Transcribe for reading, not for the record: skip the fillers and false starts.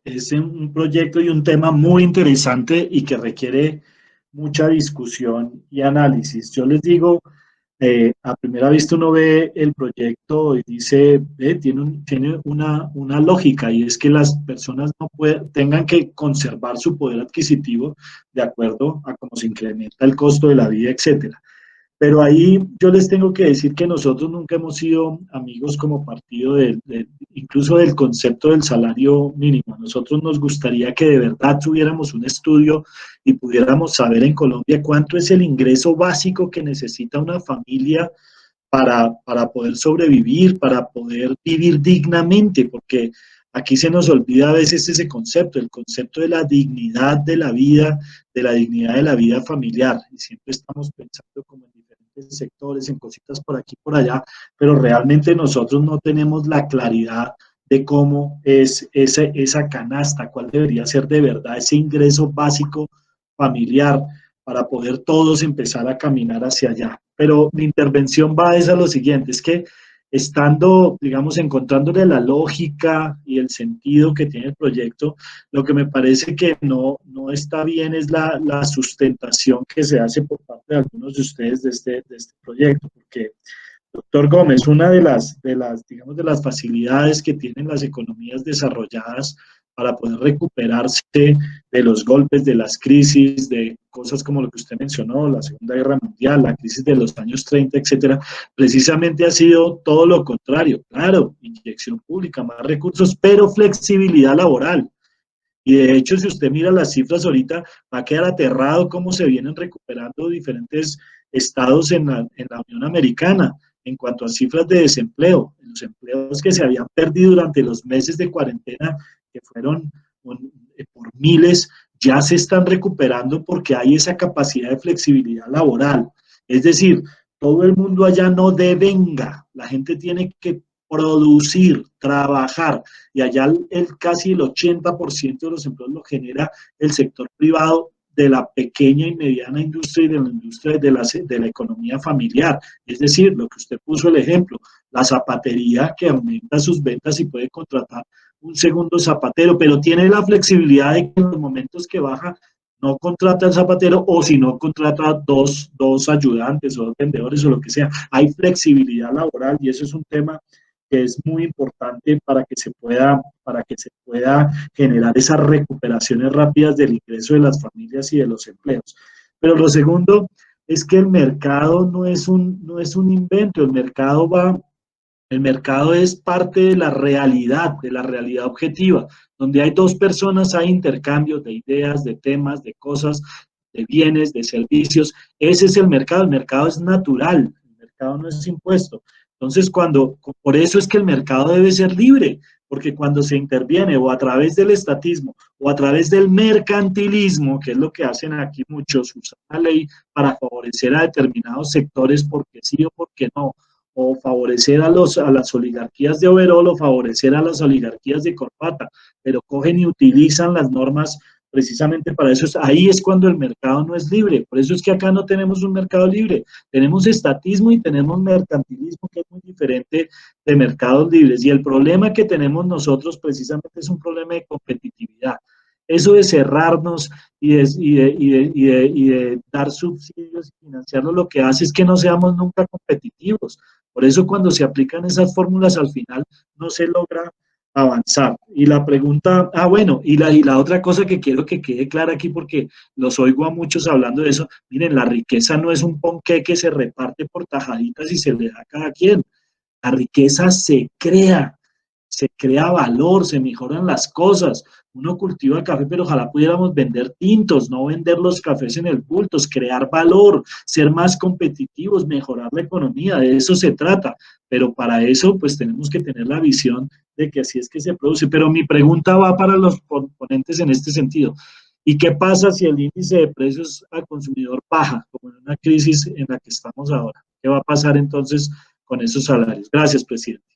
es un proyecto y un tema muy interesante y que requiere mucha discusión y análisis. Yo les digo, a primera vista uno ve el proyecto y dice, tiene una lógica y es que las personas no tengan que conservar su poder adquisitivo de acuerdo a cómo se incrementa el costo de la vida, etcétera. Pero ahí yo les tengo que decir que nosotros nunca hemos sido amigos como partido incluso del concepto del salario mínimo. A nosotros nos gustaría que de verdad tuviéramos un estudio y pudiéramos saber en Colombia cuánto es el ingreso básico que necesita una familia para poder sobrevivir, para poder vivir dignamente, porque aquí se nos olvida a veces ese concepto, el concepto de la dignidad de la vida, de la dignidad de la vida familiar. Y siempre estamos pensando como en diferentes sectores, en cositas por aquí, por allá, pero realmente nosotros no tenemos la claridad de cómo es esa canasta, cuál debería ser de verdad ese ingreso básico familiar para poder todos empezar a caminar hacia allá. Pero mi intervención va a lo siguiente, es que estando, digamos, encontrándole la lógica y el sentido que tiene el proyecto, lo que me parece que no está bien es la sustentación que se hace por parte de algunos de ustedes de este proyecto, porque doctor Gómez, una digamos, de las facilidades que tienen las economías desarrolladas para poder recuperarse de los golpes, de las crisis, de cosas como lo que usted mencionó, la Segunda Guerra Mundial, la crisis de los años 30, etcétera, precisamente ha sido todo lo contrario. Claro, inyección pública, más recursos, pero flexibilidad laboral. Y de hecho, si usted mira las cifras ahorita, va a quedar aterrado cómo se vienen recuperando diferentes estados en la Unión Americana en cuanto a cifras de desempleo. Los empleos que se habían perdido durante los meses de cuarentena, que fueron por miles, ya se están recuperando porque hay esa capacidad de flexibilidad laboral. Es decir, todo el mundo allá no devenga, la gente tiene que producir, trabajar, y allá casi el 80% de los empleos lo genera el sector privado de la pequeña y mediana industria y de la industria de la economía familiar. Es decir, lo que usted puso el ejemplo, la zapatería que aumenta sus ventas y puede contratar un segundo zapatero, pero tiene la flexibilidad de que en los momentos que baja no contrata al zapatero o si no contrata dos ayudantes o dos vendedores o lo que sea. Hay flexibilidad laboral y eso es un tema que es muy importante para que se pueda generar esas recuperaciones rápidas del ingreso de las familias y de los empleos. Pero lo segundo es que el mercado no es un invento, el mercado es parte de la realidad objetiva, donde hay dos personas, hay intercambios de ideas, de temas, de cosas, de bienes, de servicios. Ese es el mercado es natural, el mercado no es impuesto. Entonces, por eso es que el mercado debe ser libre, porque cuando se interviene o a través del estatismo o a través del mercantilismo, que es lo que hacen aquí muchos, usan la ley para favorecer a determinados sectores porque sí o porque no, o favorecer a las oligarquías de overol o favorecer a las oligarquías de corbata, pero cogen y utilizan las normas precisamente para eso. Ahí es cuando el mercado no es libre. Por eso es que acá no tenemos un mercado libre. Tenemos estatismo y tenemos mercantilismo, que es muy diferente de mercados libres. Y el problema que tenemos nosotros precisamente es un problema de competitividad. Eso de cerrarnos y de dar subsidios y financiarlo, lo que hace es que no seamos nunca competitivos. Por eso cuando se aplican esas fórmulas al final no se logra avanzar. Y la pregunta, bueno, y la otra cosa que quiero que quede clara aquí, porque los oigo a muchos hablando de eso, miren, la riqueza no es un ponqué que se reparte por tajaditas y se le da a cada quien. La riqueza se crea valor, se mejoran las cosas. Uno cultiva café, pero ojalá pudiéramos vender tintos, no vender los cafés en el bulto, crear valor, ser más competitivos, mejorar la economía, de eso se trata. Pero para eso, pues tenemos que tener la visión de que así es que se produce. Pero mi pregunta va para los ponentes en este sentido. ¿Y qué pasa si el índice de precios al consumidor baja, como en una crisis en la que estamos ahora? ¿Qué va a pasar entonces con esos salarios? Gracias, presidente.